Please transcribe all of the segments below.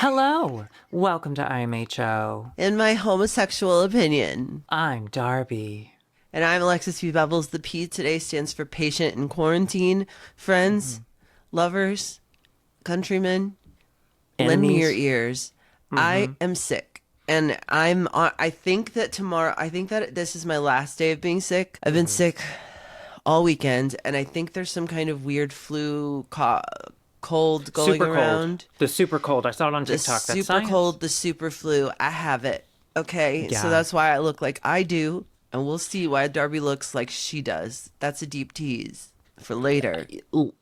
Hello, welcome to IMHO. In my homosexual opinion. I'm Darby. And I'm Alexis P. Bevels. The P today stands for patient in quarantine. Friends, lovers, countrymen, lend me your ears. I am sick. And I think that this is my last day of being sick. I've been sick all weekend, and I think there's some kind of weird flu cold going Super around. cold. The super cold. I saw it on TikTok. The That's super science. cold, the super flu. I have it. Okay. Yeah. So that's why I look like I do. And we'll see why Darby looks like she does. That's a deep tease for later.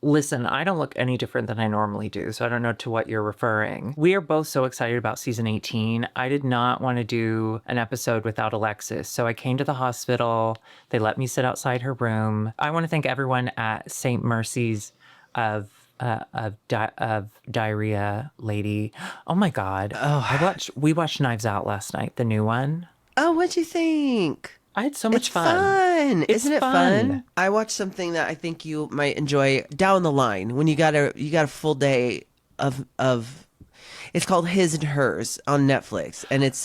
Listen, I don't look any different than I normally do, so I don't know to what you're referring. We are both so excited about season 18. I did not want to do an episode without Alexis, so I came to the hospital. They let me sit outside her room. I want to thank everyone at St. Mercy's of Diarrhea Lady. Oh my God. We watched Knives Out last night, the new one. Oh, what'd you think? I had so much It's fun. Isn't it fun? I watched something that I think you might enjoy down the line when you got a full day of it's called His and Hers on Netflix, and it's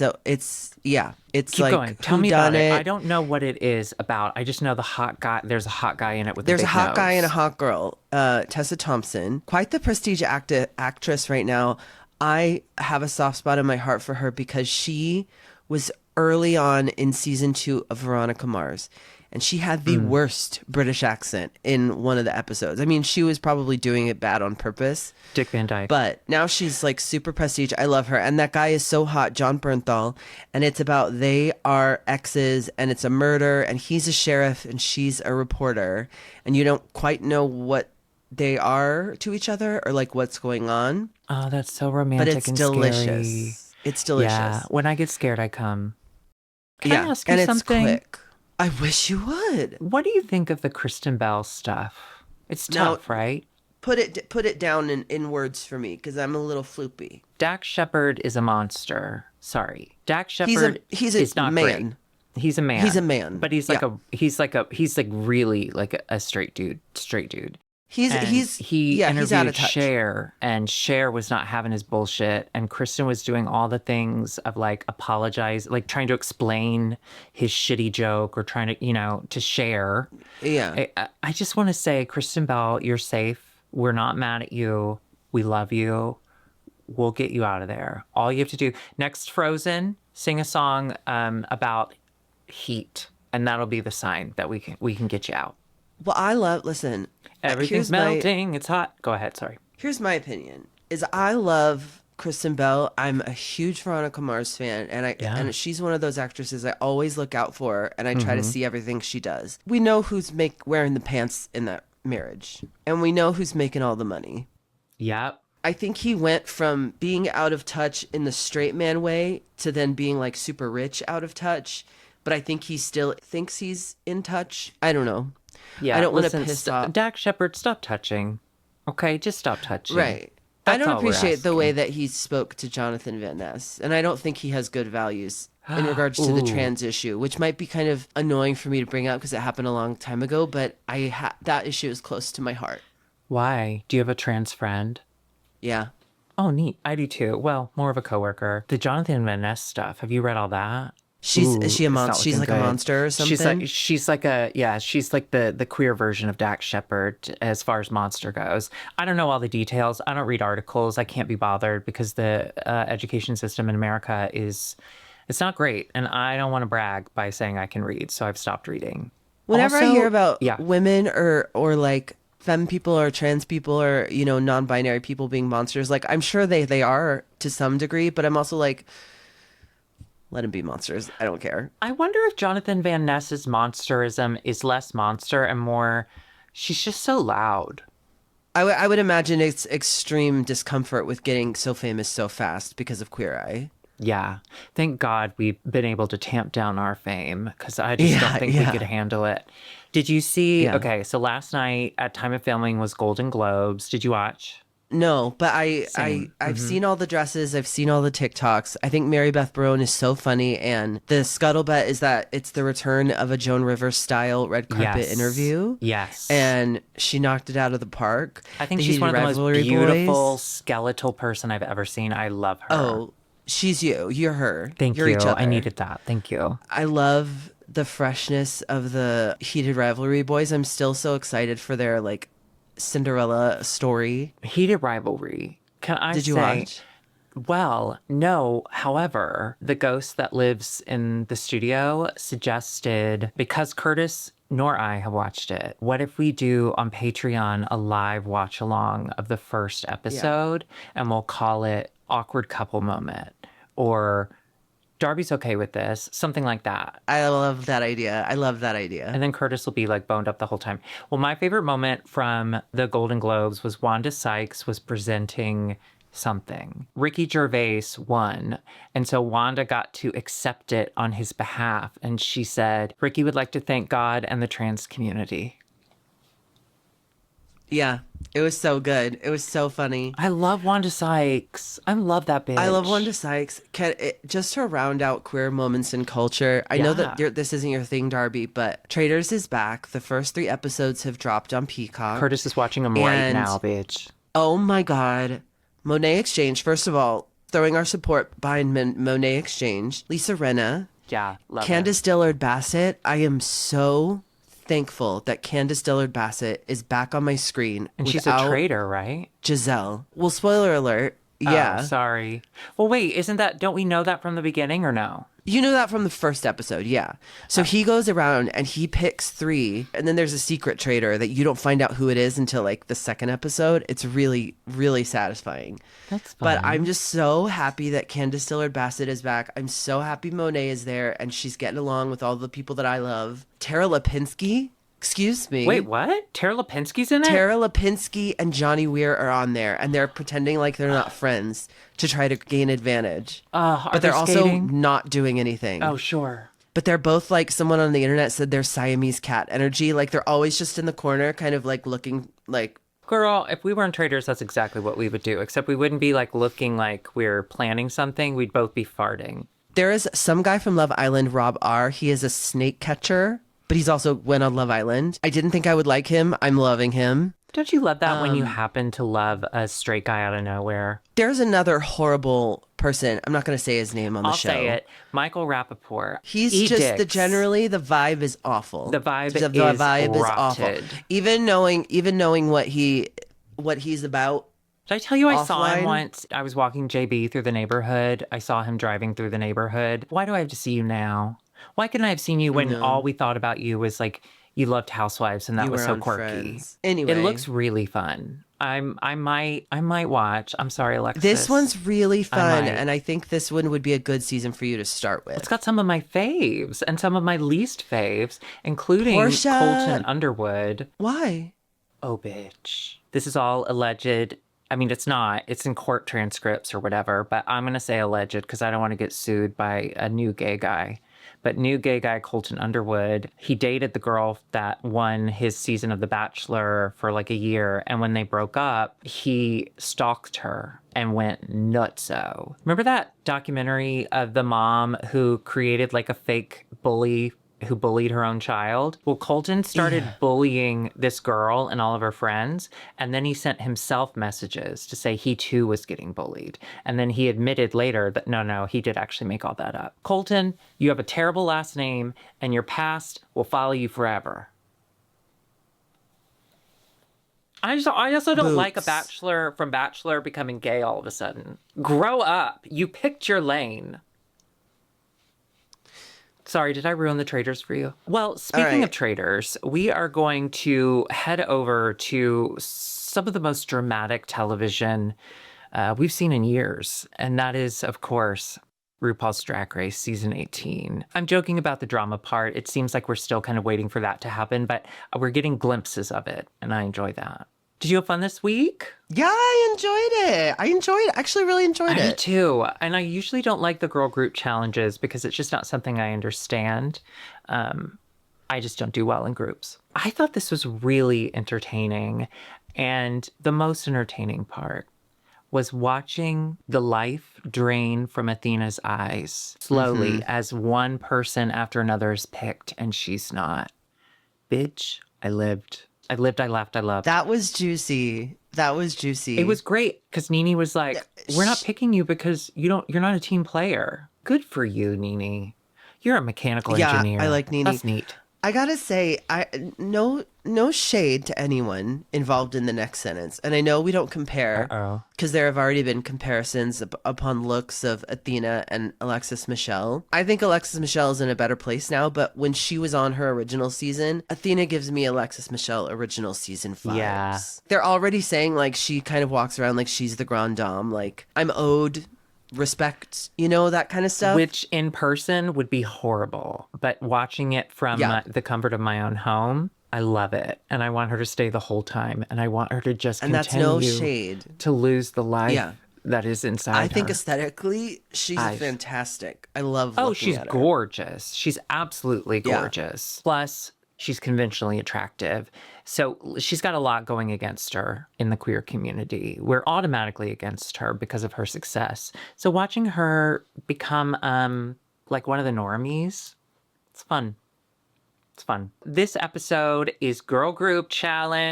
Keep like going. Tell me about whodunit. it. I don't know what it is about. I just know the hot guy. There's a hot guy in it with There's the a big hot guy nose. and a hot girl. Tessa Thompson, quite the prestige actress right now. I have a soft spot in my heart for her because she was early on in season 2 of Veronica Mars, and she had the worst British accent in one of the episodes. I mean, she was probably doing it bad on purpose. Dick Van Dyke. But now she's like super prestige. I love her. And that guy is so hot, John Bernthal. And it's about they are exes and it's a murder and he's a sheriff and she's a reporter. And you don't quite know what they are to each other or like what's going on. Oh, that's so But romantic it's and delicious. scary. It's delicious. Yeah. When I get scared, I come. Can I ask you and something? it's quick. I wish you would. What do you think of the Kristen Bell stuff? It's Now- tough, right? Put it down in words for me because I'm a little floopy. Dax Shepard is a monster. Sorry. Dax Shepard He's is a not man. great. He's a man. He's a man. But he's like really like a straight dude. He He out interviewed of touch. Cher, and Cher was not having his bullshit, and Kristen was doing all the things of like apologize, like trying to explain his shitty joke or trying to, to Cher. Yeah. I just want to say, Kristen Bell, you're safe. We're not mad at you. We love you. We'll get you out of there. All you have to do next Frozen, sing a song about heat, and that'll be the sign that we can get you out. Well, listen. Everything's melting. It's hot. Go ahead. Sorry. Here's my opinion. Is I love Kristen Bell. I'm a huge Veronica Mars fan, and she's one of those actresses I always look out for, and I try to see everything she does. We know who's wearing the pants in that marriage, and we know who's making all the money. Yep. I think he went from being out of touch in the straight man way to then being like super rich out of touch, but I think he still thinks he's in touch. I don't know. Yeah, I don't want to listen, piss off. Dax Shepard, stop touching. Okay, just stop touching. Right. That's I don't all we're appreciate the way asking. that he spoke to Jonathan Van Ness, and I don't think he has good values in regards to the Ooh. trans issue, which might be kind of annoying for me to bring up because it happened a long time ago, but that issue is close to my heart. Why? Do you have a trans friend? Yeah. Oh, neat. I do too. Well, more of a coworker. The Jonathan Van Ness stuff. Have you read all that? Is she a it's monster? not She's like looking a good. monster or something? She's like the queer version of Dax Shepard as far as monster goes. I don't know all the details. I don't read articles. I can't be bothered because the education system in America it's not great, and I don't want to brag by saying I can read, so I've stopped reading. Whenever I Also- hear about yeah. women or like femme people or trans people or, non-binary people being monsters, like I'm sure they are to some degree, but I'm also like, let them be monsters. I don't care. I wonder if Jonathan Van Ness's monsterism is less monster and more, she's just so loud. I would imagine it's extreme discomfort with getting so famous so fast because of Queer Eye. Yeah. Thank God we've been able to tamp down our fame because I just don't think we could handle it. Did you see? Yeah. Okay, so last night at time of filming was Golden Globes. Did you watch? No, but Same. I've seen all the dresses. I've seen all the TikToks. I think Mary Beth Barone is so funny, and the scuttlebutt is that it's the return of a Joan Rivers style red carpet Yes. interview. Yes. And she knocked it out of the park. I think The she's Heated one of the most Rivalry beautiful Boys. skeletal person I've ever seen. I love her. Oh, she's you. You're her. Thank You're you. each other. I needed that. Thank you. I love the freshness of the Heated Rivalry Boys. I'm still so excited for their like Cinderella story. Heated rivalry. Can I Did you say? watch? Well, no. However, the ghost that lives in the studio suggested, because Curtis nor I have watched it, what if we do on Patreon a live watch along of the first episode and we'll call it Awkward Couple Moment or Darby's okay with this, something like that. I love that idea. I love that idea. And then Curtis will be like boned up the whole time. Well, my favorite moment from the Golden Globes was Wanda Sykes was presenting something. Ricky Gervais won. And so Wanda got to accept it on his behalf. And she said, Ricky would like to thank God and the trans community. Yeah, it was so good. It was so funny. I love Wanda Sykes. I love that bitch. I love Wanda Sykes. Just to round out queer moments in culture. I know that this isn't your thing, Darby, but Traitors is back. The first 3 episodes have dropped on Peacock. Curtis is watching them right now, bitch. Oh my God. Monet Exchange. First of all, throwing our support behind Monet Exchange. Lisa Rinna. Yeah, love Candace Dillard Bassett. I am so thankful that Candace Dillard Bassett is back on my screen. And she's a traitor, right? Giselle. Well, spoiler alert. Yeah. Oh, sorry. Well, wait, don't we know that from the beginning or no? You know that from the first episode, yeah. So he goes around and he picks 3, and then there's a secret traitor that you don't find out who it is until like the second episode. It's really, really satisfying. That's fun. But I'm just so happy that Candace Dillard Bassett is back. I'm so happy Monet is there and she's getting along with all the people that I love. Tara Lipinski. Excuse me. Wait, what? Tara Lipinski's in it? Tara Lipinski and Johnny Weir are on there, and they're pretending like they're not friends to try to gain advantage. But they're also not doing anything. Oh, sure. But they're both like, someone on the internet said they're Siamese cat energy. Like they're always just in the corner, kind of like looking like. Girl, if we weren't traders, that's exactly what we would do. Except we wouldn't be like looking like we're planning something. We'd both be farting. There is some guy from Love Island, Rob R. He is a snake catcher, but he's also went on Love Island. I didn't think I would like him. I'm loving him. Don't you love that when you happen to love a straight guy out of nowhere? There's another horrible person. I'm not going to say his name on the show. I'll say it. Michael Rappaport. He's just generally the vibe is awful. The vibe is awful. Even knowing what he's about. Did I tell you I saw him offline? once? I was walking JB through the neighborhood. I saw him driving through the neighborhood. Why do I have to see you now? Why couldn't I have seen you when all we thought about you was like you loved Housewives and that was so quirky? Friends. Anyway, it looks really fun. I might watch. I'm sorry, Alexis. This one's really fun, and I think this one would be a good season for you to start with. It's got some of my faves and some of my least faves, including Portia. Colton Underwood. Why? Oh, bitch. This is all alleged. I mean, it's not. It's in court transcripts or whatever, but I'm going to say alleged because I don't want to get sued by a new gay guy. But new gay guy Colton Underwood, he dated the girl that won his season of The Bachelor for like a year. And when they broke up, he stalked her and went nutso. Remember that documentary of the mom who created like a fake bully who bullied her own child? Well, Colton started bullying this girl and all of her friends, and then he sent himself messages to say he too was getting bullied. And then he admitted later that no, he did actually make all that up. Colton, you have a terrible last name, and your past will follow you forever. I also don't like a bachelor from Bachelor becoming gay all of a sudden. Grow up. You picked your lane. Sorry, did I ruin the traders for you? Well, speaking of traders, we are going to head over to some of the most dramatic television we've seen in years. And that is, of course, RuPaul's Drag Race Season 18. I'm joking about the drama part. It seems like we're still kind of waiting for that to happen, but we're getting glimpses of it, and I enjoy that. Did you have fun this week? Yeah, I enjoyed it. Actually really enjoyed it. I did too. And I usually don't like the girl group challenges because it's just not something I understand. I just don't do well in groups. I thought this was really entertaining. And the most entertaining part was watching the life drain from Athena's eyes slowly as one person after another is picked and she's not. Bitch, I lived. I lived, I laughed, I loved. That was juicy. That was juicy. It was great because Nene was like, we're not picking you because you're not a team player. Good for you, Nene. You're a mechanical engineer. I like Nene. That's neat. I gotta say, no shade to anyone involved in the next sentence. And I know we don't compare because there have already been comparisons upon looks of Athena and Alexis Michelle. I think Alexis Michelle is in a better place now, but when she was on her original season, Athena gives me Alexis Michelle original season vibes. Yeah. They're already saying like she kind of walks around like she's the grand dame, like I'm owed respect, that kind of stuff. Which in person would be horrible. But watching it from the comfort of my own home, I love it. And I want her to stay the whole time. And I want her to just and continue that's no shade. To lose the life that is inside her. I think aesthetically, she's fantastic. I love looking she's at her. Gorgeous. She's absolutely gorgeous. Plus, she's conventionally attractive. So she's got a lot going against her in the queer community. We're automatically against her because of her success. So watching her become like one of the normies, it's fun. It's fun. This episode is Girl Group Challenge.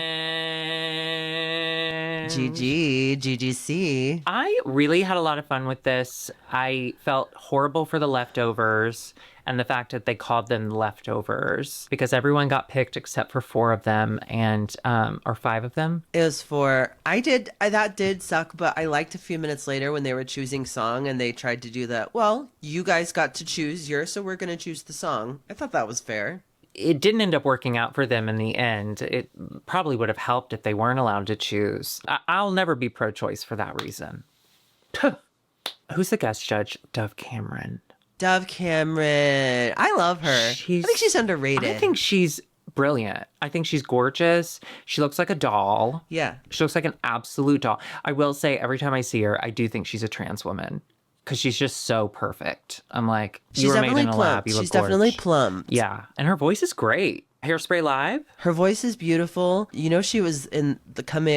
GGC. I really had a lot of fun with this. I felt horrible for the leftovers and the fact that they called them leftovers because everyone got picked except for 4 of them or 5 of them. It was 4. That did suck, but I liked a few minutes later when they were choosing song and they tried to do that. Well, you guys got to choose yours, so we're going to choose the song. I thought that was fair. It didn't end up working out for them in the end. It probably would have helped if they weren't allowed to choose. I'll never be pro-choice for that reason. Who's the guest judge? Dove Cameron. I love her. I think she's underrated. I think she's brilliant. I think she's gorgeous. She looks like a doll. Yeah. She looks like an absolute doll. I will say every time I see her, I do think she's a trans woman. Because she's just so perfect. I'm like, you were made in a lab. You look She's definitely plump. Yeah. And her voice is great. Hairspray Live. Her voice is beautiful. She was in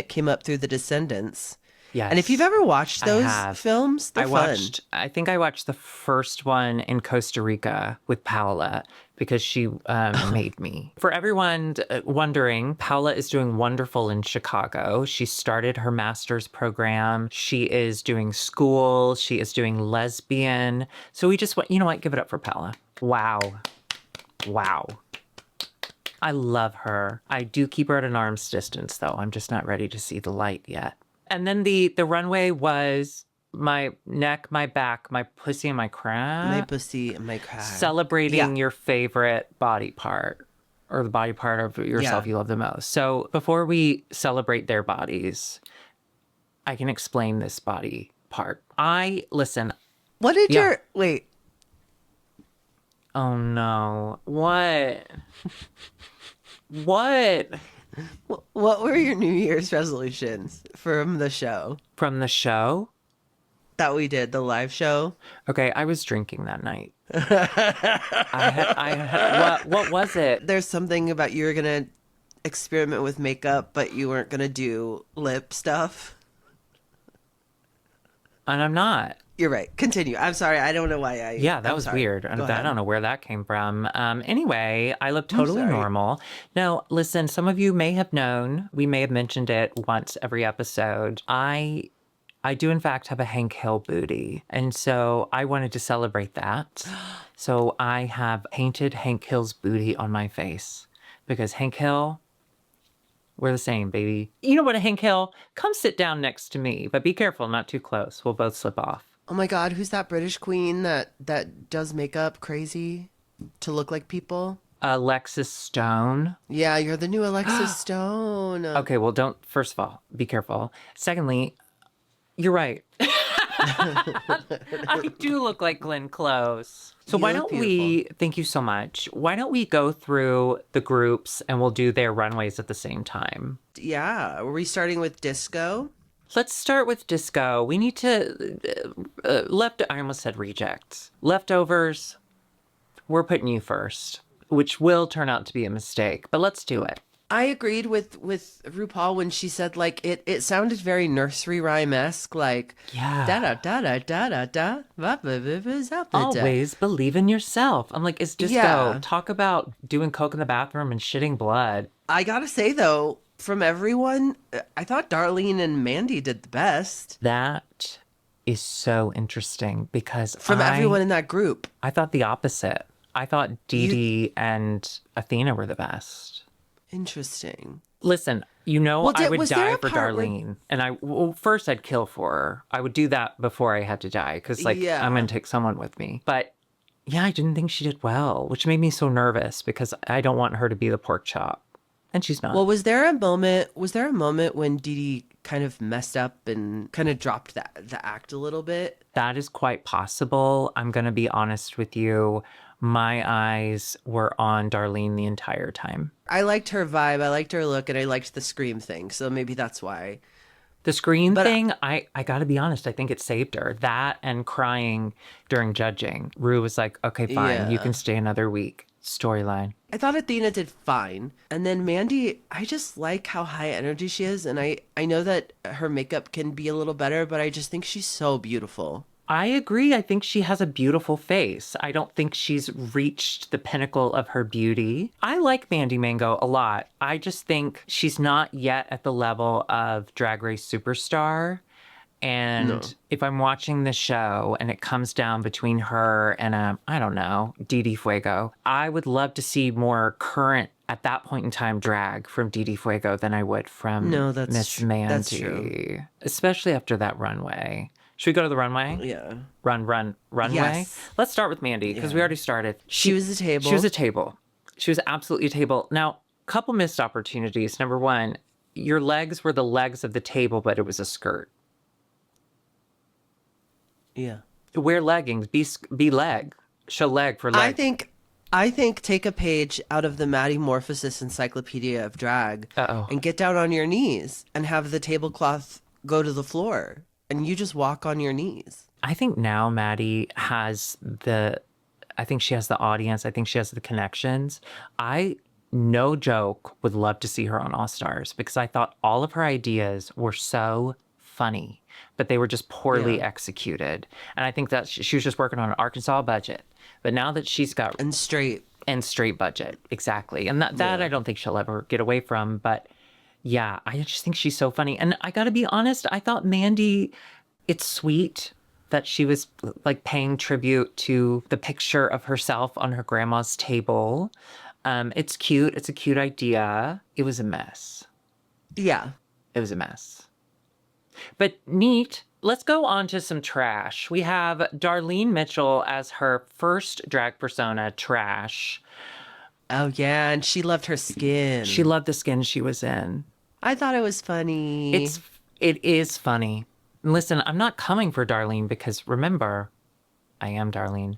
came up through The Descendants. Yes. And if you've ever watched those films, they're fun. I think I watched the first one in Costa Rica with Paola because she made me. For everyone wondering, Paola is doing wonderful in Chicago. She started her master's program. She is doing school. She is doing lesbian. So we just want, you know what? Give it up for Paola. Wow. I love her. I do keep her at an arm's distance, though. I'm just not ready to see the light yet. And then the runway was my neck, my back, my pussy, and my crab. My pussy and my crab. Celebrating your favorite body part or the body part of yourself you love the most. So before we celebrate their bodies, I can explain this body part. Listen. What did wait. Oh no. What? What? What were your New Year's resolutions from the show? From the show? That we did, the live show? Okay, I was drinking that night. What was it? There's something about you were going to experiment with makeup, but you weren't going to do lip stuff. And I'm not. You're right. Continue. I'm sorry. I don't know why that was weird. I don't know where that came from. Anyway, I look totally normal. Now, listen, some of you may have known, we may have mentioned it once every episode. I do, in fact, have a Hank Hill booty. And so I wanted to celebrate that. So I have painted Hank Hill's booty on my face. Because Hank Hill, we're the same, baby. You know what, Hank Hill? Come sit down next to me. But be careful, not too close. We'll both slip off. Oh my God, who's that British queen that does makeup crazy to look like people? Alexis Stone. Yeah, you're the new Alexis Stone. Okay, well, first of all, be careful. Secondly, you're right. I do look like Glenn Close. So why don't thank you so much. Why don't we go through the groups and we'll do their runways at the same time? Yeah, are we starting with disco? Let's start with disco. We need to, I almost said rejects. Leftovers, we're putting you first. which will turn out to be a mistake, but let's do it. I agreed with RuPaul when she said like it sounded very nursery rhyme-esque, like da da Yeah. da da da da da. Always believe in yourself. I'm like, it's just go. Yeah. Talk about doing coke in the bathroom and shitting blood. I gotta say though, from everyone, I thought Darlene and Mandy did the best. That is so interesting because From everyone in that group. I thought the opposite. I thought Dee Dee and Athena were the best. Interesting. Listen, Well, I would was there die a for part where- Darlene. And first I'd kill for her. I would do that before I had to die because, like, Yeah. I'm going to take someone with me. But yeah, I didn't think she did well, which made me so nervous because I don't want her to be the pork chop. And she's not. Well, was there a moment when Dee Dee kind of messed up and kind of dropped the act a little bit? That is quite possible. I'm going to be honest with you. My eyes were on Darlene the entire time. I liked her vibe, I liked her look, and I liked the scream thing. So maybe that's why. The screen thing, I got to be honest, I think it saved her. That and crying during judging. Rue was like, okay, fine, you Yeah. can stay another week. Storyline. I thought Athena did fine. And then Mandy, I just like how high energy she is. And I know that her makeup can be a little better, but I just think she's so beautiful. I agree. I think she has a beautiful face. I don't think she's reached the pinnacle of her beauty. I like Mandy Mango a lot. I just think she's not yet at the level of Drag Race Superstar. And if I'm watching the show and it comes down between her and, I don't know, Didi Fuego, I would love to see more current, at that point in time, drag from Didi Fuego than I would from Miss Mandy. That's true. Especially after that runway. Should we go to the runway? Yeah. Runway? Yes. Let's start with Mandy because we already started. She was a table. She was a table. She was absolutely a table. Now, couple missed opportunities. Number one, your legs were the legs of the table, but it was a skirt. Yeah. Wear leggings. Be leg. Show leg for leg. I think take a page out of the Maddie Morphosis Encyclopedia of Drag and get down on your knees and have the tablecloth go to the floor and you just walk on your knees. I think now Maddie has I think she has the audience. I think she has the connections. I, no joke, would love to see her on All Stars because I thought all of her ideas were so funny, but they were just poorly executed. And I think that she was just working on an Arkansas budget. But now that she's got... And straight budget, exactly. And that I don't think she'll ever get away from. But yeah, I just think she's so funny. And I got to be honest, I thought Mandy, it's sweet that she was like paying tribute to the picture of herself on her grandma's table. It's cute. It's a cute idea. It was a mess. Yeah. It was a mess. But neat. Let's go on to some trash. We have Darlene Mitchell as her first drag persona, Trash. Oh, yeah. And she loved her skin. She loved the skin she was in. I thought it was funny. It is funny. Listen, I'm not coming for Darlene because remember, I am Darlene.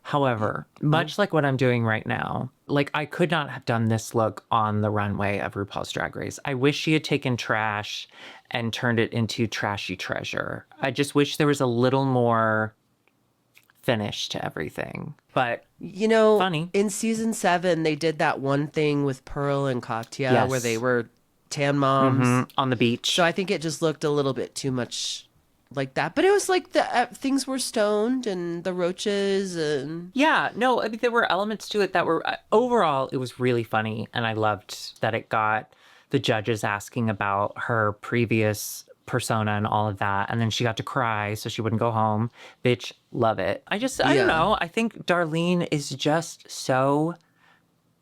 However, much like what I'm doing right now, like I could not have done this look on the runway of RuPaul's Drag Race. I wish she had taken Trash and turned it into Trashy Treasure. I just wish there was a little more finish to everything. But funny. In season 7, they did that one thing with Pearl and Katya where they were tan moms on the beach. So I think it just looked a little bit too much like that. But it was like the things were stoned and the roaches and... Yeah, no, I mean, there were elements to it that were... overall, it was really funny. And I loved that it got the judges asking about her previous persona and all of that. And then she got to cry so she wouldn't go home. Bitch, love it. I don't know. I think Darlene is just so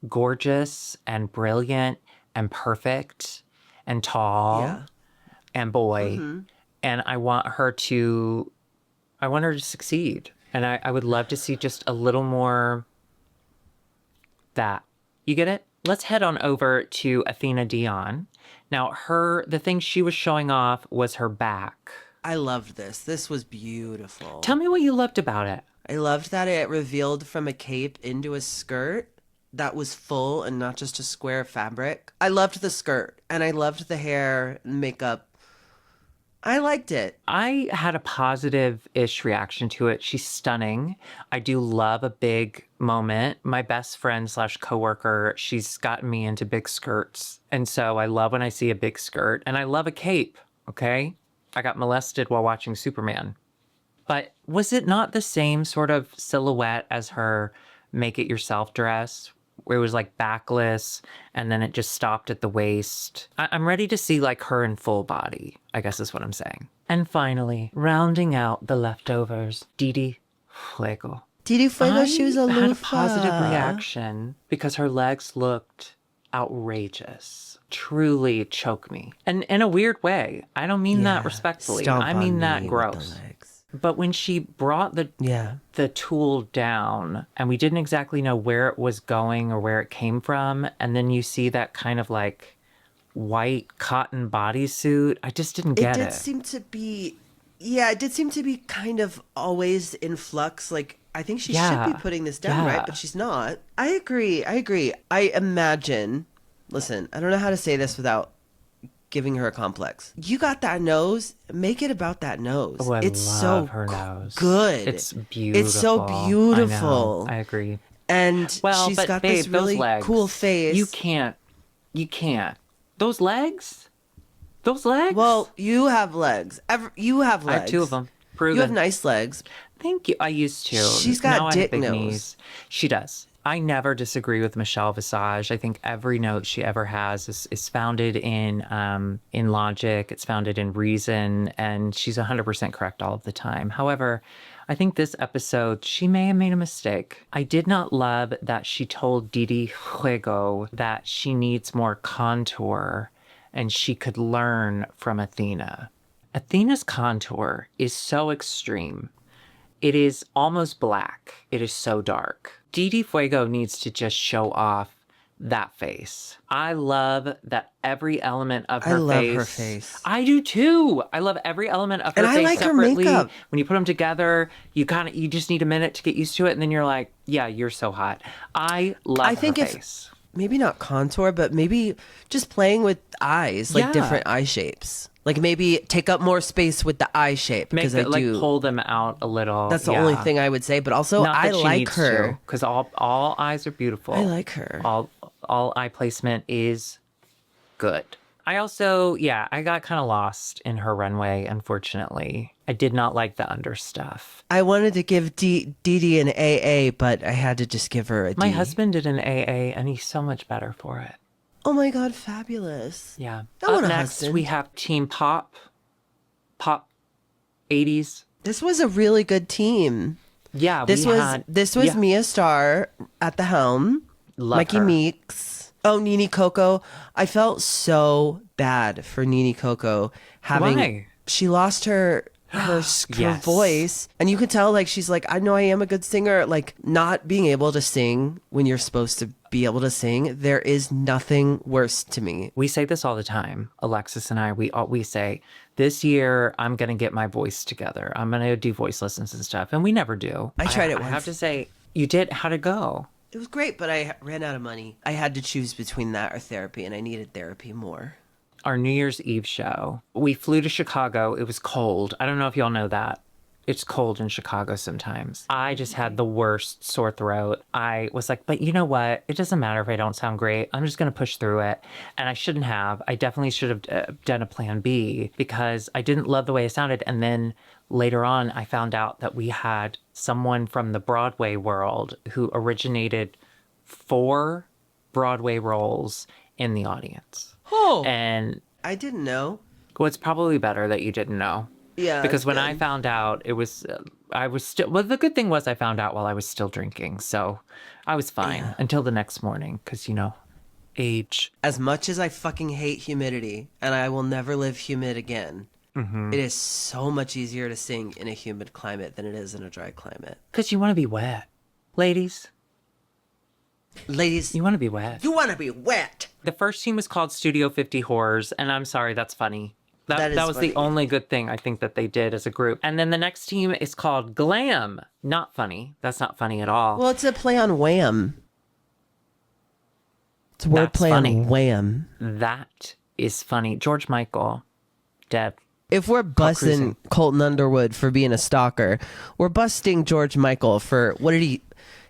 gorgeous and brilliant and perfect and tall and boy. And I want her to succeed. And I would love to see just a little more that. You get it? Let's head on over to Athena Dion. Now, the thing she was showing off was her back. I loved this. This was beautiful. Tell me what you loved about it. I loved that it revealed from a cape into a skirt that was full and not just a square fabric. I loved the skirt and I loved the hair and makeup. I liked it. I had a positive-ish reaction to it. She's stunning. I do love a big moment. My best friend slash coworker, she's gotten me into big skirts. And so I love when I see a big skirt. And I love a cape, okay? I got molested while watching Superman. But was it not the same sort of silhouette as her make-it-yourself dress? Where it was like backless and then it just stopped at the waist. I'm ready to see like her in full body, I guess is what I'm saying. And finally, rounding out the leftovers, Didi Fuego. Didi Fuego, she was a had a loofah. positive reaction because her legs looked outrageous. Truly choke me. And in a weird way. I don't mean that respectfully. Stomp I mean on that me with gross. the legs. But when she brought the tool down and we didn't exactly know where it was going or where it came from, and then you see that kind of like white cotton bodysuit, I just didn't get it. It did seem to be, it did seem to be kind of always in flux. Like, I think she should be putting this down, right? But she's not. I agree. I imagine, listen, I don't know how to say this without giving her a complex. You got that nose, make it about that nose. Oh, it's love so her nose. Good. It's beautiful. It's so beautiful. I agree. And she's but got babe, this really those legs, cool face. You can't. Those legs? Well, you have legs. You have legs. I have two of them. Proven. You have nice legs. Thank you. I used to. She's got now dick I have big nose. knees. She does. I never disagree with Michelle Visage. I think every note she ever has is founded in logic. It's founded in reason, and she's 100% correct all of the time. However, I think this episode, she may have made a mistake. I did not love that she told Didi Fuego that she needs more contour and she could learn from Athena. Athena's contour is so extreme. It is almost black. It is so dark. Didi Fuego needs to just show off that face. I love that every element of her face. I love her face. I do too. I love every element of her and face I like separately. her makeup. When you put them together, you just need a minute to get used to it, and then you're like, yeah, you're so hot. I love her face. Maybe not contour, but maybe just playing with eyes, like different eye shapes. Like maybe take up more space with the eye shape because I do like pull them out a little. That's the only thing I would say. But also, I like her because all eyes are beautiful. I like her. All eye placement is good. I also, I got kind of lost in her runway. Unfortunately, I did not like the under stuff. I wanted to give Didi an AA, but I had to just give her a D. My husband did an AA, and he's so much better for it. Oh my God, fabulous. Yeah. I want Up a next, husband. we have Team Pop 80s. This was a really good team. Yeah, this was Mia Starr at the helm. Love Mikey her. Meeks. Oh, Nene Coco. I felt so bad for Nene Coco having. Why? She lost her voice, and you could tell like she's like, I know I am a good singer. Like not being able to sing when you're supposed to be able to sing, there is nothing worse to me. We say this all the time, Alexis and I. We say this year I'm gonna get my voice together. I'm gonna do voice lessons and stuff, and we never do. I tried it once. I have to say, you did. How'd it go? It was great, but I ran out of money. I had to choose between that or therapy, and I needed therapy more. Our New Year's Eve show, we flew to Chicago. It was cold. I don't know if y'all know that. It's cold in Chicago sometimes. I just had the worst sore throat. I was like, but you know what? It doesn't matter if I don't sound great. I'm just going to push through it. And I shouldn't have. I definitely should have done a plan B because I didn't love the way it sounded. And then later on, I found out that we had someone from the Broadway world who originated 4 Broadway roles in the audience. Oh, And I didn't know. well, it's probably better that you didn't know. Yeah, Because when good. I found out, it was, I was still, well, the good thing was I found out while I was still drinking. So I was fine until the next morning because, age. As much as I fucking hate humidity, and I will never live humid again, it is so much easier to sing in a humid climate than it is in a dry climate. Because you want to be wet. Ladies, Ladies, you want to be wet. you want to be wet. The first team was called Studio 50 Horrors, and I'm sorry, that's funny. That is was funny. the only good thing I think that they did as a group. And then the next team is called Glam. Not funny. That's not funny at all. Well, it's a play on wham. It's a That's wordplay funny. on wham. That is funny. George Michael, dead. If we're busting Colton Underwood for being a stalker, we're busting George Michael for, what did he,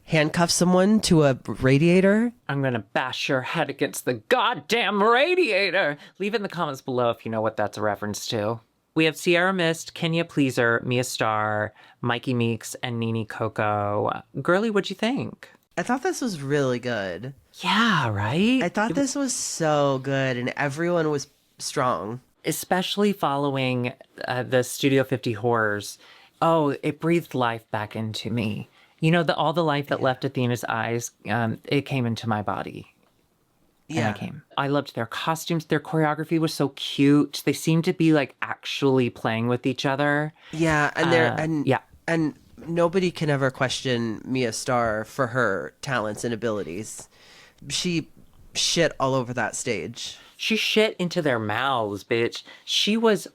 handcuff someone to a radiator? I'm going to bash your head against the goddamn radiator. Leave it in the comments below if you know what that's a reference to. We have Sierra Mist, Kenya Pleaser, Mia Starr, Mikey Meeks, and Nene Coco. Girly, what'd you think? I thought this was really good. Yeah, right? I thought this was so good, and everyone was strong. Especially following the Studio 50 horrors. Oh, it breathed life back into me. You know, all the life that left Athena's eyes, it came into my body. Yeah. I loved their costumes. Their choreography was so cute. They seemed to be like actually playing with each other. Yeah, and nobody can ever question Mia Starr for her talents and abilities. She shit all over that stage. She shit into their mouths, bitch. She was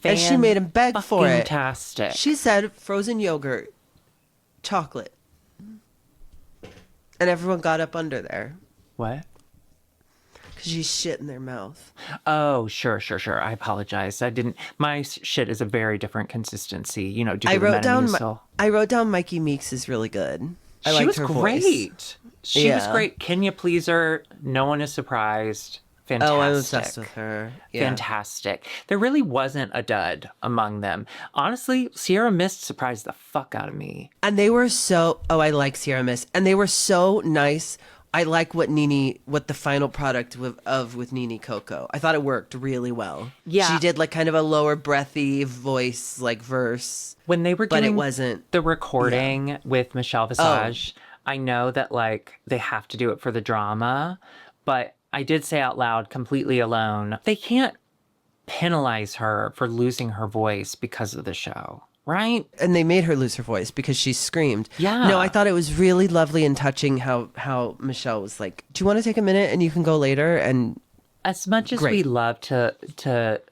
and she made him beg for it. Fantastic. She said frozen yogurt, chocolate. And everyone got up under there. What? Because she shit in their mouth. Oh, sure. I apologize. My shit is a very different consistency, you know, due to I wrote down Mikey Meeks is really good. I liked her great. Voice. She was great. Kenya Pleaser, no one is surprised. Fantastic. Oh, I'm obsessed with her. Yeah. Fantastic. There really wasn't a dud among them. Honestly, Sierra Mist surprised the fuck out of me. And they were I like Sierra Mist. And they were so nice. I like what the final product with Nene Coco. I thought it worked really well. Yeah. She did like kind of a lower breathy voice, like verse. When they were doing it wasn't the recording with Michelle Visage, I know that like they have to do it for the drama, but I did say out loud, completely alone, they can't penalize her for losing her voice because of the show, right? And they made her lose her voice because she screamed. Yeah. No, I thought it was really lovely and touching how Michelle was like, do you want to take a minute and you can go later? And as much as we love to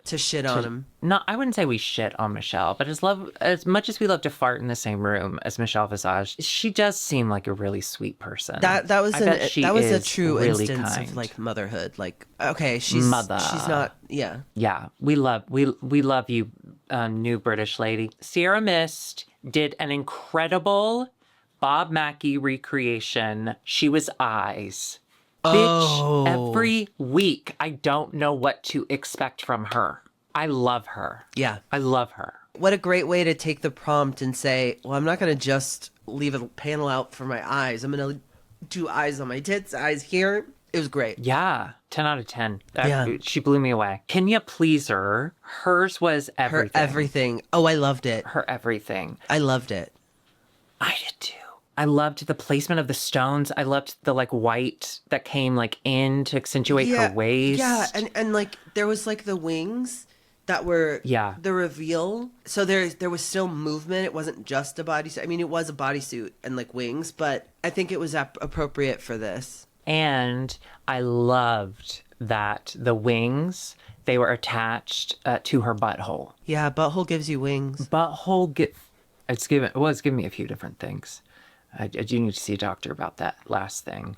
shit on him. No, I wouldn't say we shit on Michelle, but as much as we love to fart in the same room as Michelle Visage, she does seem like a really sweet person. That was a true really instance kind. of like motherhood. Like, okay, she's not. Yeah. Yeah, we love you, new British lady. Sierra Mist did an incredible Bob Mackie recreation. She was Eyes. Bitch, every week I don't know what to expect from her. I love her. Yeah. I love her. What a great way to take the prompt and say, well, I'm not going to just leave a panel out for my eyes. I'm going to do eyes on my tits, eyes here. It was great. Yeah. 10 out of 10. She blew me away. Kenya Pleaser, hers was everything. Her everything. Oh, I loved it. Her everything. I loved it. I did too. I loved the placement of the stones. I loved the like white that came like in to accentuate her waist. Yeah, and like there was like the wings that were the reveal. So there was still movement. It wasn't just a bodysuit. I mean, it was a bodysuit and like wings, but I think it was appropriate for this. And I loved that the wings, they were attached to her butthole. Yeah, butthole gives you wings. It's giving me a few different things. I do need to see a doctor about that last thing.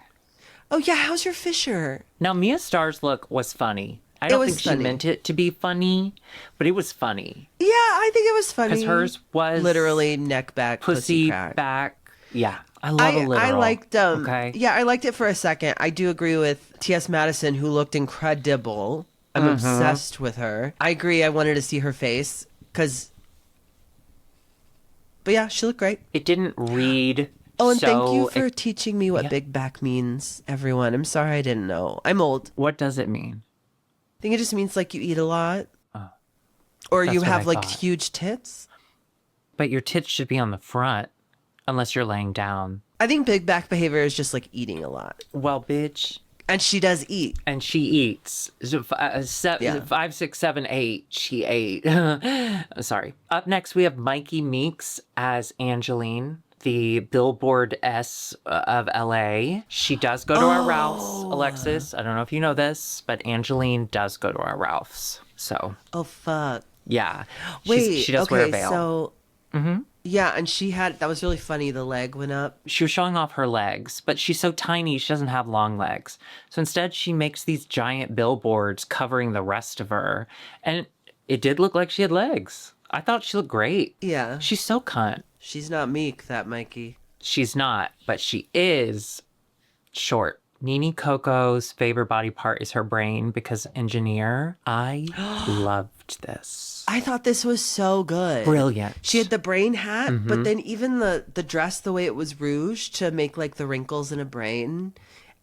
Oh, yeah. How's your fissure? Now, Mia Starr's look was funny. I don't think she meant it to be funny, but it was funny. Yeah, I think it was funny. Because hers was... literally neck back, pussy crack. Back. Yeah. I love a literal. I liked Yeah, I liked it for a second. I do agree with T.S. Madison, who looked incredible. I'm obsessed with her. I agree. I wanted to see her face because... But yeah, she looked great. It didn't read... Oh, and thank you for teaching me what big back means, everyone. I'm sorry I didn't know. I'm old. What does it mean? I think it just means like you eat a lot. Or you have like huge tits. But your tits should be on the front, unless you're laying down. I think big back behavior is just like eating a lot. Well, bitch. And she does eat. And she eats. 5, 6, 7, 8. She ate. Sorry. Up next, we have Mikey Meeks as Angeline, the Billboard S of LA. She does go to our Ralph's, Alexis. I don't know if you know this, but Angeline does go to our Ralph's. So. Oh, fuck. Yeah. Wait, she does wear a veil. So, yeah, and that was really funny. The leg went up. She was showing off her legs, but she's so tiny, she doesn't have long legs. So instead, she makes these giant billboards covering the rest of her. And It did look like she had legs. I thought she looked great. Yeah. She's so cunt. She's not meek, that Mikey. She's not, but she is short. Nene Coco's favorite body part is her brain because engineer. I loved this. I thought this was so good. Brilliant. She had the brain hat, but then even the dress, the way it was rouged to make like the wrinkles in a brain,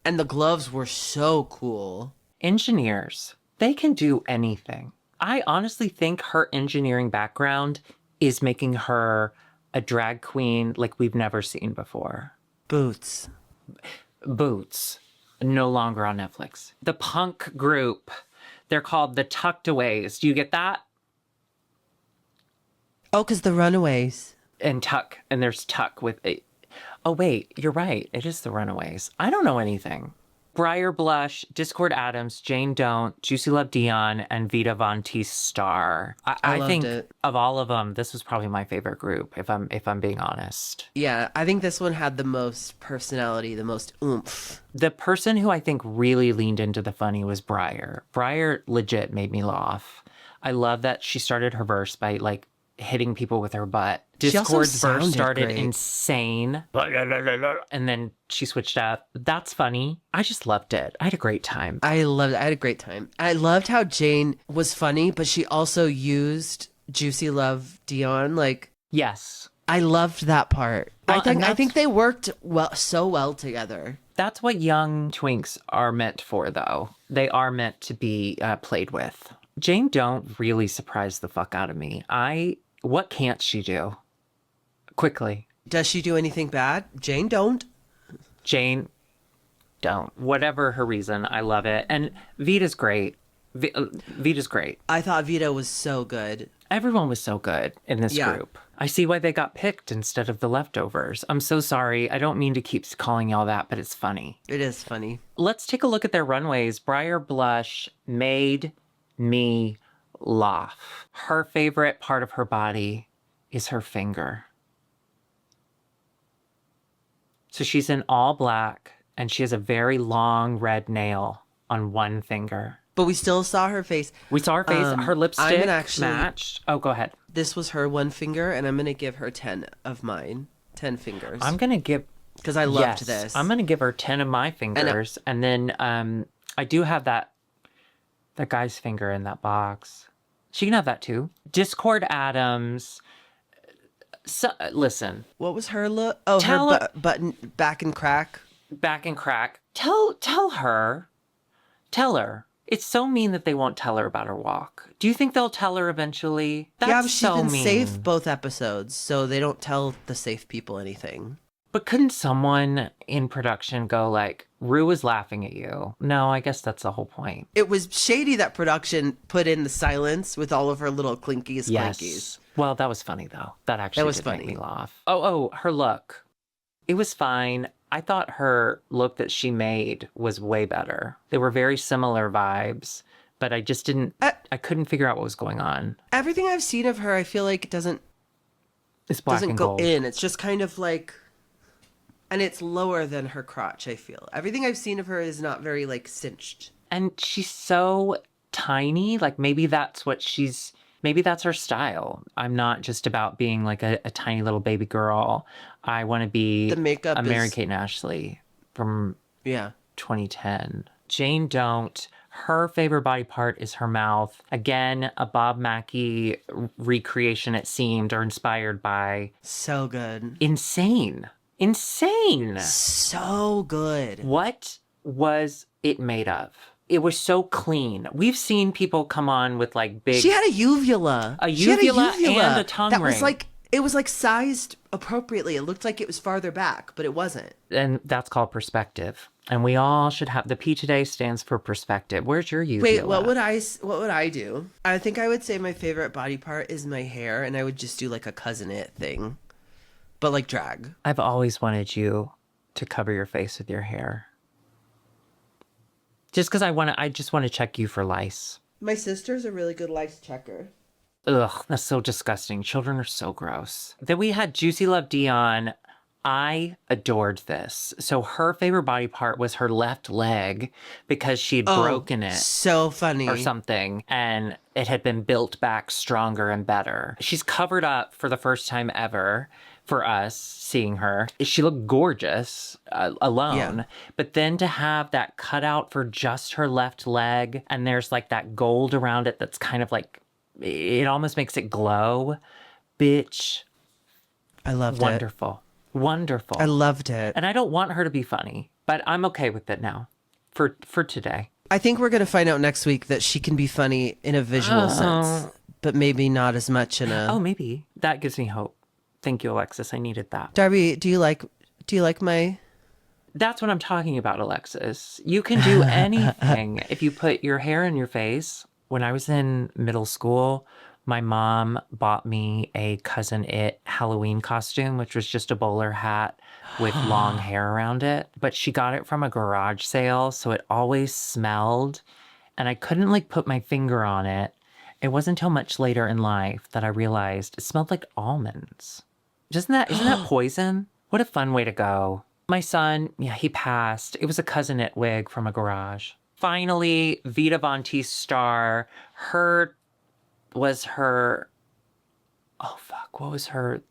and the gloves were so cool. Engineers, they can do anything. I honestly think her engineering background is making her a drag queen like we've never seen before. Boots. No longer on Netflix. The punk group, they're called the Tuckaways. Do you get that? Oh, because the Runaways. And Tuck, and there's Tuck with a... Oh, wait, you're right. It is the Runaways. I don't know anything. Briar Blush, Discord Adams, Jane Don't, Juicy Love Dion, and Vita Von Teese Star. I loved think it. of all of them, this was probably my favorite group, if I'm being honest. Yeah, I think this one had the most personality, the most oomph. The person who I think really leaned into the funny was Briar. Briar legit made me laugh. I love that she started her verse by like hitting people with her butt. She also Discord's verse sounded started great. insane. And then she switched up. That's funny. I just loved it. I had a great time. I loved it. I had a great time. I loved how Jane was funny, but she also used Juicy Love Dion. Like, Yes. I loved that part. Well, and I think they worked so well together. That's what young twinks are meant for, though. They are meant to be played with. Jane Don't really surprised the fuck out of me. What can't she do? Quickly. Does she do anything bad? Jane Don't. Jane Don't. Whatever her reason, I love it. And Vita's great. Vita's great. I thought Vita was so good. Everyone was so good in this group. I see why they got picked instead of the leftovers. I'm so sorry. I don't mean to keep calling y'all that, but it's funny. It is funny. Let's take a look at their runways. Briar Blush made me laugh. Her favorite part of her body is her finger. So she's in all black and she has a very long red nail on one finger. But we still saw her face. We saw her face. Her lipstick actually matched. Oh, go ahead. This was her one finger, and I'm going to give her 10 of mine. 10 fingers. I'm going to give... Because I loved this. I'm going to give her 10 of my fingers. And then I do have that guy's finger in that box. She can have that too. Discord Adams. So, listen. What was her look? Oh, her button back and crack. Back and crack. Tell her. It's so mean that they won't tell her about her walk. Do you think they'll tell her eventually? That's yeah, but she's so been mean. safe both episodes, so they don't tell the safe people anything. But couldn't someone in production go like, Rue is laughing at you? No, I guess that's the whole point. It was shady that production put in the silence with all of her little clinkies. Yes. Well, that was funny though. That actually was did funny. make me laugh. Oh, her look. It was fine. I thought her look that she made was way better. They were very similar vibes, but I just didn't, I couldn't figure out what was going on. Everything I've seen of her, I feel like it doesn't It's black and go gold. in. It's just kind of like, and it's lower than her crotch, I feel. Everything I've seen of her is not very like cinched. And she's so tiny. Like maybe that's her style. I'm not just about being like a tiny little baby girl. I want to be The makeup a Mary is- Kate and Ashley from Yeah. 2010. Jane Don't. Her favorite body part is her mouth. Again, a Bob Mackie recreation, it seemed, or inspired by. So good. Insane. So good. What was it made of? It was so clean. We've seen people come on with like big... She had a uvula. She had a uvula and a tongue that ring. was like, it was like sized appropriately. It looked like it was farther back, but it wasn't. And that's called perspective. And we all should have... The P today stands for perspective. Where's your uvula? Wait, what would I do? I think I would say my favorite body part is my hair, and I would just do like a cousin it thing, but like drag. I've always wanted you to cover your face with your hair. Just because I just want to check you for lice. My sister's a really good lice checker. Ugh, that's so disgusting. Children are so gross. Then we had Juicy Love Dion. I adored this. So her favorite body part was her left leg because she'd broken it So funny. or something, and it had been built back stronger and better. She's covered up for the first time ever for us seeing her. She looked gorgeous alone, but then to have that cutout for just her left leg, and there's like that gold around it that's kind of like, it almost makes it glow. Bitch. I loved Wonderful. Wonderful. I loved it. And I don't want her to be funny, but I'm okay with it now for today. I think we're going to find out next week that she can be funny in a visual sense, but maybe not as much in a... Oh, maybe. That gives me hope. Thank you, Alexis. I needed that. Darby, do you like my... That's what I'm talking about, Alexis. You can do anything if you put your hair in your face. When I was in middle school, my mom bought me a Cousin It Halloween costume, which was just a bowler hat with long hair around it. But she got it from a garage sale, so it always smelled. And I couldn't like put my finger on it. It wasn't until much later in life that I realized it smelled like almonds. Isn't that poison? What a fun way to go. My son, he passed. It was a Cousin It wig from a garage. Finally, Vita Von Teese star, what was her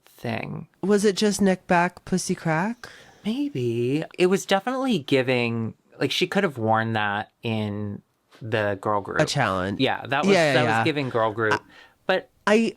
thing? Was it just neck back, pussy crack? Maybe. It was definitely giving, like she could have worn that in the girl group. A challenge. Yeah, that was giving girl group. But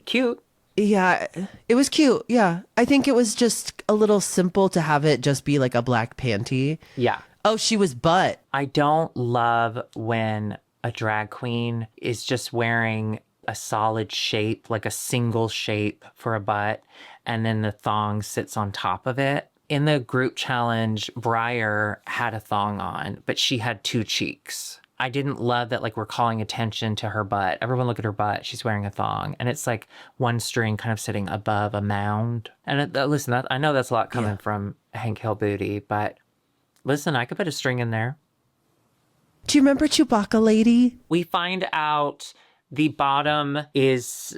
cute. Yeah, it was cute. Yeah. I think it was just a little simple to have it just be like a black panty. Yeah. Oh, she was butt. I don't love when a drag queen is just wearing a solid shape, like a single shape for a butt, and then the thong sits on top of it. In the group challenge, Briar had a thong on, but she had two cheeks. I didn't love that, like, we're calling attention to her butt. Everyone look at her butt. She's wearing a thong. And it's like one string kind of sitting above a mound. And listen, I know that's a lot coming from Hank Hill Booty, but listen, I could put a string in there. Do you remember Chewbacca Lady? We find out the bottom is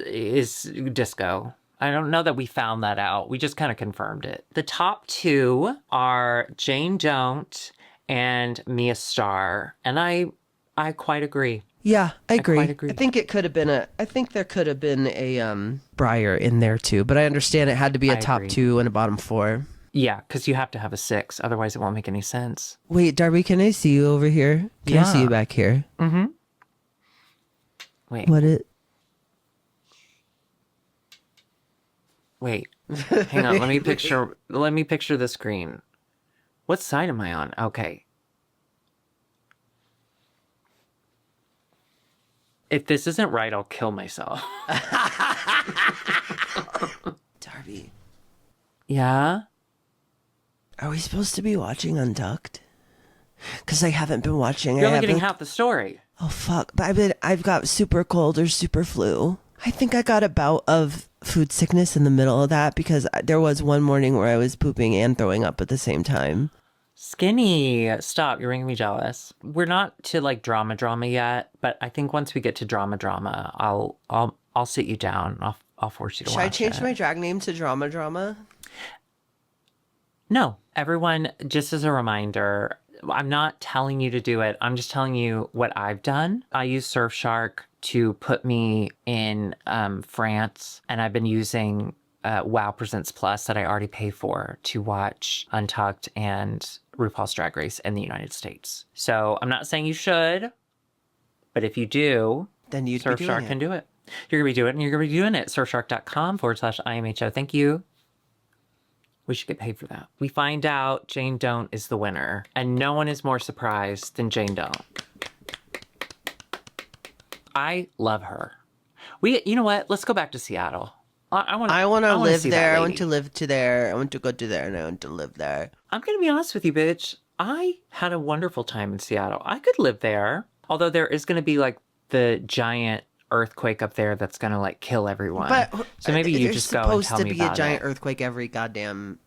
disco. I don't know that we found that out. We just kind of confirmed it. The top two are Jane Don't and Mia Starr. And I quite agree. Yeah, I agree. Quite agree. I think there could have been a Briar in there too, but I understand it had to be a top two and a bottom four. Yeah, because you have to have a 6. Otherwise, it won't make any sense. Wait, Darby, can I see you over here? Can I see you back here? Mm-hmm. Wait. Wait. Hang on. Let me picture the screen. What side am I on? Okay. If this isn't right, I'll kill myself. Darby. Yeah? Are we supposed to be watching Untucked? Because I haven't been watching. You're only getting half the story. Oh, fuck. But I've got super cold or super flu. I think I got a bout of food sickness in the middle of that because there was one morning where I was pooping and throwing up at the same time. Skinny. Stop. You're making me jealous. We're not to like drama yet, but I think once we get to drama, I'll sit you down. I'll force you to watch it. Should I change my drag name to Drama? No. Everyone, just as a reminder, I'm not telling you to do it. I'm just telling you what I've done. I use Surfshark to put me in France, and I've been using Wow Presents Plus that I already pay for to watch Untucked and RuPaul's Drag Race in the United States. So I'm not saying you should, but if you do, then Surfshark can do it. You're going to be doing it, and you're going to be doing it. Surfshark.com/IMHO. Thank you. We should get paid for that. We find out Jane Don't is the winner, and no one is more surprised than Jane Don't. I love her. You know what? Let's go back to Seattle. I want to live there. I want to live to there. I want to go to there, and I want to live there. I'm going to be honest with you, bitch. I had a wonderful time in Seattle. I could live there. Although there is going to be like the giant earthquake up there that's going to like kill everyone. But so maybe you just go and tell me about it. There's supposed to be a giant earthquake every goddamn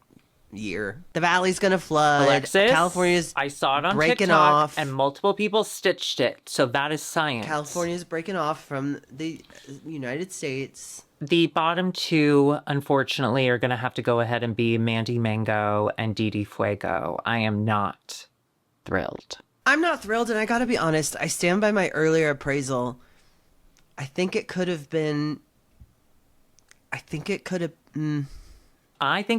year. The valley's gonna flood. Alexis, California's I saw it on breaking TikTok, off. and multiple people stitched it. So that is science. California's breaking off from the United States. The bottom two, unfortunately, are going to have to go ahead and be Mandy Mango and Didi Fuego. I am not thrilled. I'm not thrilled, and I gotta be honest, I stand by my earlier appraisal. I think it could have been... I think it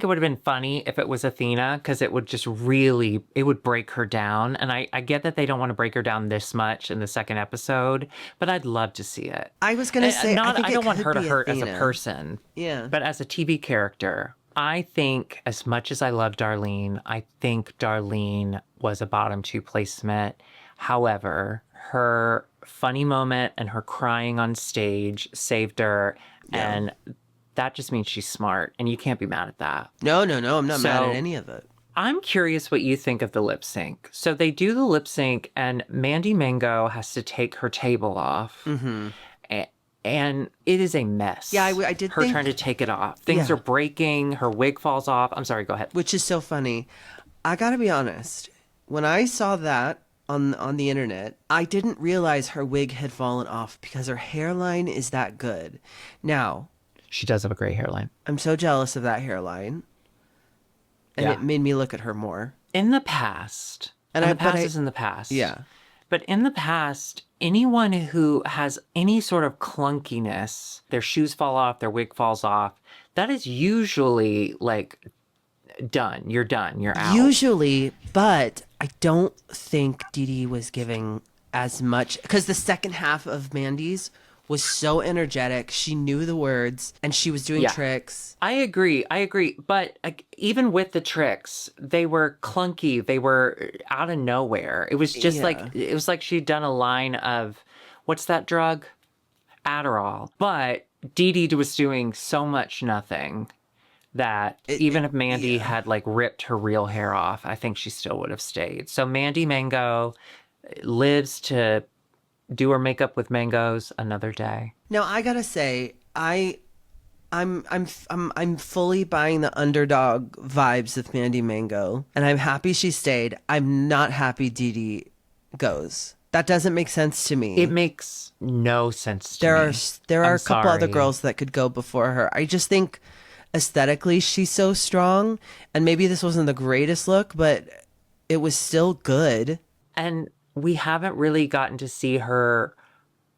would have been funny if it was Athena, because it would just really, it would break her down. And I get that they don't want to break her down this much in the second episode, but I'd love to see it. I was going to say, I don't want her to hurt Athena. as a person. Yeah. But as a TV character, I think, as much as I love Darlene, I think Darlene was a bottom two placement. However, her funny moment and her crying on stage saved her. Yeah. And that just means she's smart, and you can't be mad at that. No, I'm not mad at any of it. I'm curious what you think of the lip sync. So they do the lip sync, and Mandy Mango has to take her table off. Mm-hmm. And it is a mess. Yeah, I did her trying to take it off. Things are breaking. Her wig falls off. I'm sorry, go ahead. Which is so funny. I gotta be honest. When I saw that on the internet, I didn't realize her wig had fallen off because her hairline is that good. Now... She does have a great hairline. I'm so jealous of that hairline. And it made me look at her more. In the past, the past is in the past. Yeah. But in the past, anyone who has any sort of clunkiness, their shoes fall off, their wig falls off, that is usually like done. You're done. You're out. Usually, but I don't think Didi was giving as much, because the second half of Mandy's was so energetic. She knew the words, and she was doing tricks. I agree. But even with the tricks, they were clunky. They were out of nowhere. It was just it was like she'd done a line of, what's that drug? Adderall. But Didi was doing so much nothing that even if Mandy had like ripped her real hair off, I think she still would have stayed. So Mandy Mango lives to do her makeup with mangoes another day. Now I gotta say, I'm fully buying the underdog vibes of Mandy Mango, and I'm happy she stayed. I'm not happy Didi goes. That doesn't make sense to me. It makes no sense to me. There are a couple other girls that could go before her. I just think aesthetically she's so strong, and maybe this wasn't the greatest look, but it was still good. And we haven't really gotten to see her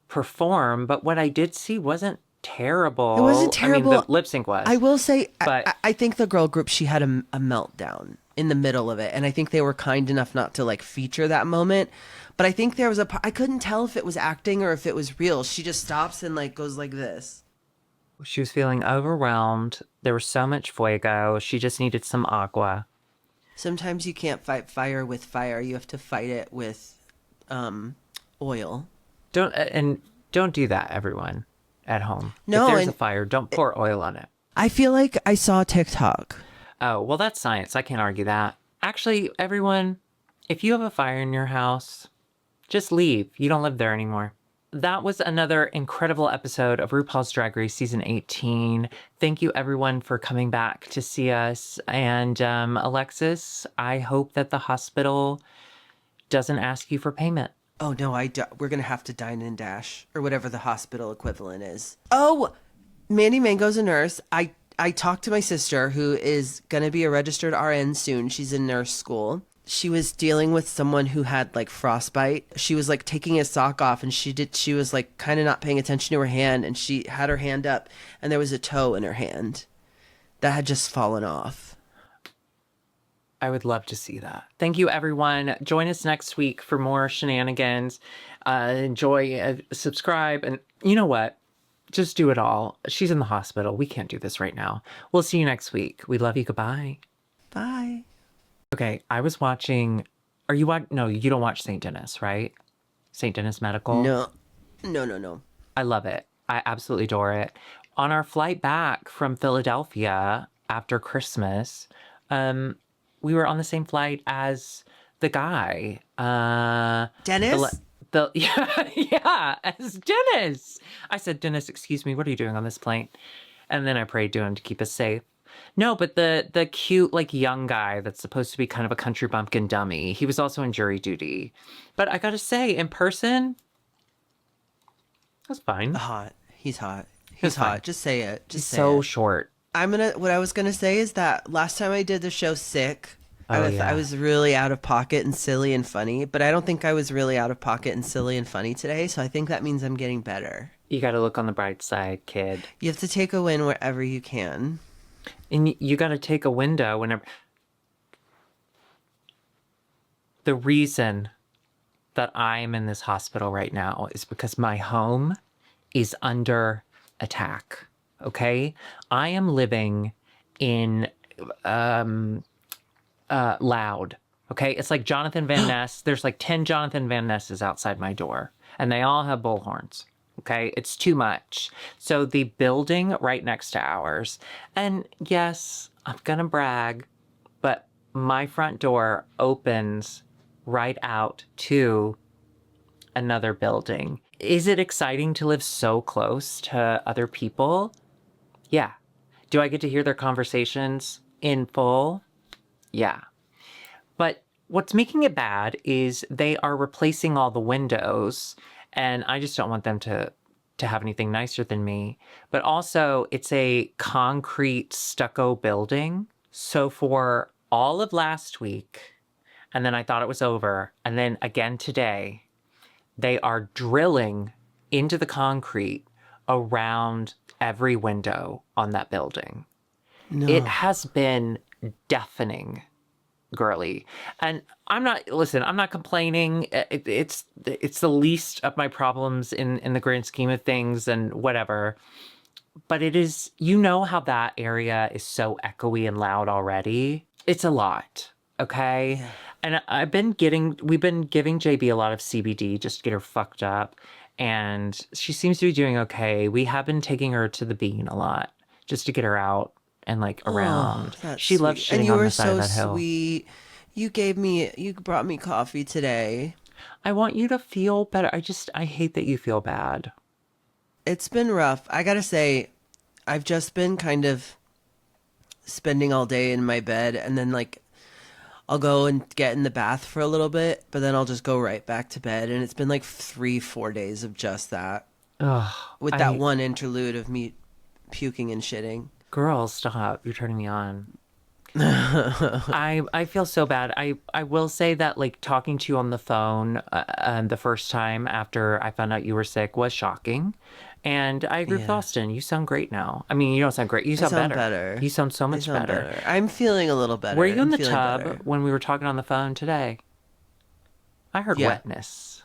perform, but what I did see wasn't terrible. It wasn't terrible. I mean, the lip sync was. I will say, but I think the girl group, she had a meltdown in the middle of it, and I think they were kind enough not to like feature that moment. But I think there was I couldn't tell if it was acting or if it was real. She just stops and like goes like this. She was feeling overwhelmed. There was so much fuego. She just needed some agua. Sometimes you can't fight fire with fire. You have to fight it with oil. Don't do that, everyone at home. No, if there's a fire, don't pour oil on it. I feel like I saw TikTok. Oh, well, that's science. I can't argue that. Actually, everyone, if you have a fire in your house, just leave. You don't live there anymore. That was another incredible episode of RuPaul's Drag Race Season 18. Thank you, everyone, for coming back to see us. And Alexis, I hope that the hospital doesn't ask you for payment. Oh, no, we're going to have to dine and dash, or whatever the hospital equivalent is. Oh, Mandy Mango's a nurse. I talked to my sister, who is going to be a registered RN soon. She's in nurse school. She was dealing with someone who had like frostbite. She was like taking his sock off, and she was like kind of not paying attention to her hand, and she had her hand up, and there was a toe in her hand that had just fallen off. I would love to see that. Thank you, everyone. Join us next week for more shenanigans. Enjoy, subscribe, and you know what? Just do it all. She's in the hospital. We can't do this right now. We'll see you next week. We love you. Goodbye. Bye. Okay, I was watching... No, you don't watch St. Denis, right? St. Denis Medical? No. I love it. I absolutely adore it. On our flight back from Philadelphia after Christmas, we were on the same flight as the guy. Dennis? Yeah, as Dennis. I said, Dennis, excuse me, what are you doing on this plane? And then I prayed to him to keep us safe. No, but the cute, like, young guy that's supposed to be kind of a country bumpkin dummy, he was also in Jury Duty. But I gotta say, in person, it was fine. Hot. He's hot. It was He's fine. hot. Just say it. He's Just say so it. short. What I was gonna say is that last time I did the show sick, Oh, yeah. I was really out of pocket and silly and funny, but I don't think I was really out of pocket and silly and funny today, so I think that means I'm getting better. You gotta look on the bright side, kid. You have to take a win wherever you can. And you gotta take a window whenever. The reason that I'm in this hospital right now is because my home is under attack. Okay? I am living in Loud. Okay? It's like Jonathan Van Ness. There's like 10 Jonathan Van Nesses outside my door, and they all have bullhorns. Okay? It's too much. So the building right next to ours, and yes, I'm gonna brag, but my front door opens right out to another building. Is it exciting to live so close to other people? Yeah. Do I get to hear their conversations in full? Yeah. But what's making it bad is they are replacing all the windows, and I just don't want them to have anything nicer than me. But also, it's a concrete stucco building. So for all of last week, and then I thought it was over, and then again today, they are drilling into the concrete around every window on that building. No. It has been deafening, girly. And I'm not complaining. It's the least of my problems in the grand scheme of things and whatever. But it is, you know how that area is so echoey and loud already. It's a lot. Okay. Yeah. And we've been giving JB a lot of CBD just to get her fucked up. And she seems to be doing okay. We have been taking her to the Bean a lot just to get her out and like around. That's She loves sweet. And shitting you on were the side of that so hill. sweet. You brought me coffee today. I want you to feel better. I hate that you feel bad. It's been rough. I gotta say, I've just been kind of spending all day in my bed, and then like I'll go and get in the bath for a little bit, but then I'll just go right back to bed. And it's been like 3-4 days of just that. Ugh. With that one interlude of me puking and shitting. Girl, stop. You're turning me on. I feel so bad. I will say that like talking to you on the phone the first time after I found out you were sick was shocking. And I agree with Austin. You sound great now. I mean, you don't sound great. You sound better. You sound so much better. I'm feeling a little better. Were you in the tub when we were talking on the phone today? I heard wetness.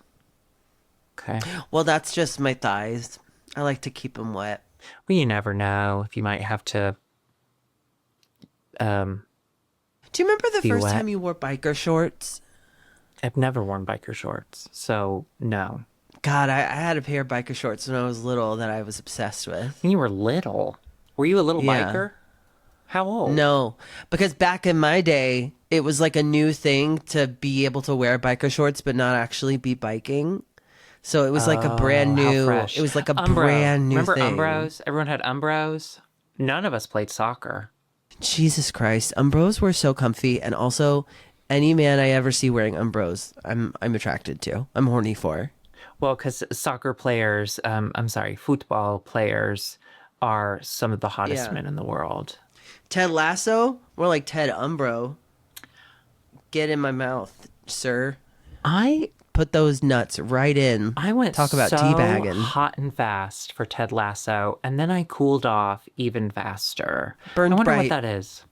Okay. Well, that's just my thighs. I like to keep them wet. Well, you never know if you might have to. Do you remember the first time you wore biker shorts? I've never worn biker shorts, so no. God, I had a pair of biker shorts when I was little that I was obsessed with. When you were little? Were you a little biker? How old? No, because back in my day, it was like a new thing to be able to wear biker shorts but not actually be biking. So it was like a brand new. It was like a brand new Remember thing. Umbros? Everyone had Umbros. None of us played soccer. Jesus Christ, Umbros were so comfy, and also any man I ever see wearing Umbros, I'm attracted to. I'm horny for. Well, because soccer players, football players are some of the hottest men in the world. Ted Lasso, more like Ted Umbro. Get in my mouth, sir. I put those nuts right in. I went talk about so teabagging. Hot and fast for Ted Lasso, and then I cooled off even faster. Burned I wonder bright. what that is.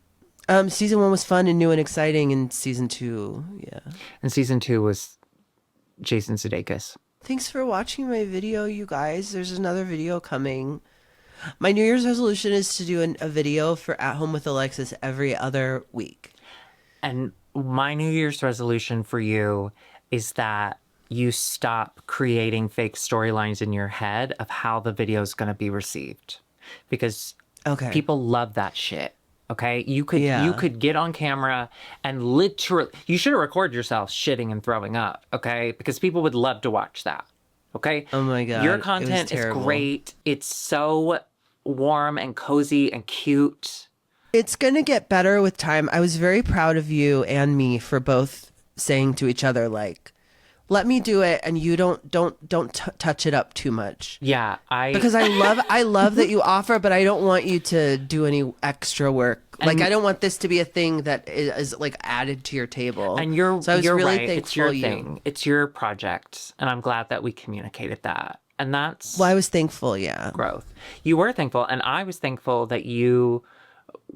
Season 1 was fun and new and exciting, and season 2, And season 2 was Jason Sudeikis. Thanks for watching my video, you guys. There's another video coming. My New Year's resolution is to do a video for At Home with Alexis every other week. And my New Year's resolution for you is that you stop creating fake storylines in your head of how the video is going to be received. Because people love that shit. Okay, you could get on camera and literally, you should have recorded yourself shitting and throwing up. Okay, because people would love to watch that. Okay. Oh my God. Your content is great. It's so warm and cozy and cute. It's going to get better with time. I was very proud of you and me for both saying to each other, like, let me do it and you don't touch it up too much. Yeah, because I love that you offer, but I don't want you to do any extra work. Like, I don't want this to be a thing that is like added to your table. And so I was really right. It's your thing. It's your project. And I'm glad that we communicated that. And that's... Well, I was thankful, yeah. Growth. You were thankful. And I was thankful that you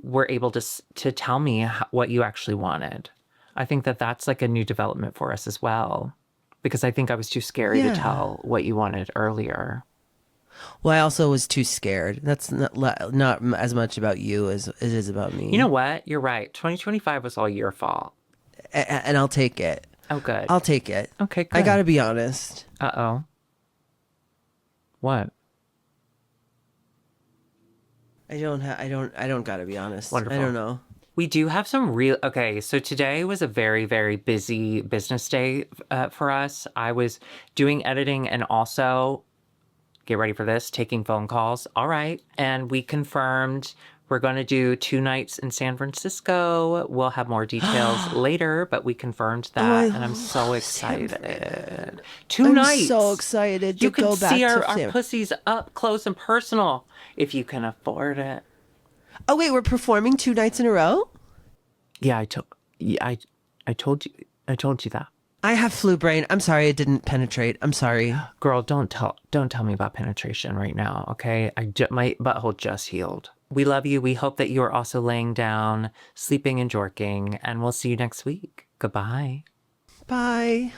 were able to tell me what you actually wanted. I think that that's like a new development for us as well. Because I think I was too scary to tell what you wanted earlier. Well, I also was too scared. That's not as much about you as it is about me. You know what? You're right. 2025 was all your fault. And I'll take it. Oh, good. I'll take it. Okay, good. I gotta be honest. Uh-oh. What? I don't gotta be honest. Wonderful. I don't know. We do have some okay, so today was a very, very busy business day for us. I was doing editing and also, get ready for this, taking phone calls. All right. And we confirmed we're going to do 2 nights in San Francisco. We'll have more details later, but we confirmed that. And I'm so excited. 2 nights. I'm so excited to go back to You can see our pussies up close and personal if you can afford it. Oh, wait, we're performing 2 nights in a row? Yeah, I told you that. I have flu brain. I'm sorry I didn't penetrate. I'm sorry. Girl, don't tell me about penetration right now, okay? My butthole just healed. We love you. We hope that you are also laying down, sleeping and jorking, and we'll see you next week. Goodbye. Bye.